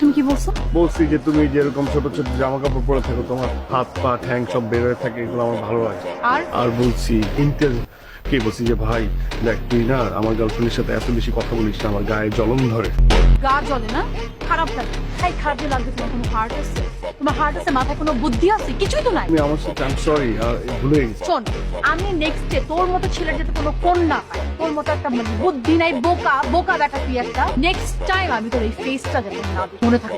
তুমি কি বলছো? বলছি যে তুমি যেরকম ছোট ছোট জামা কাপড় পরে থাকো, তোমার হাত পা ঠ্যাং সব বের হয়ে থাকে, এগুলো আমার ভালো লাগে। আর বলছি কে বলছি যে ভাই দেখ, তুই না আমার গার্লফ্রেন্ডের সাথে এত বেশি কথা বলিস না, আমার গায়ে জ্বলন ধরে। গা জ্বলে না? খারাপ লাগে। তাই খারাপ যে লাগবে। তোমার কোনো হার্ট আছে? তোমার হার্ট আছে? মাথায় কোনো বুদ্ধি আছে? কিছুই তো নাই। তুমি আমার সাথে সরি ভুলে গেছি। শোন, আমি নেক্সট ডে তোর মতো ছেলের যাতে কোনো কন্যা পায়, তোর মতো একটা মানে বুদ্ধি নাই, বোকা বোকা দেখা তুই একটা, নেক্সট টাইম আমি তোর এই ফেসটা যাতে না দেখি, মনে থাকে।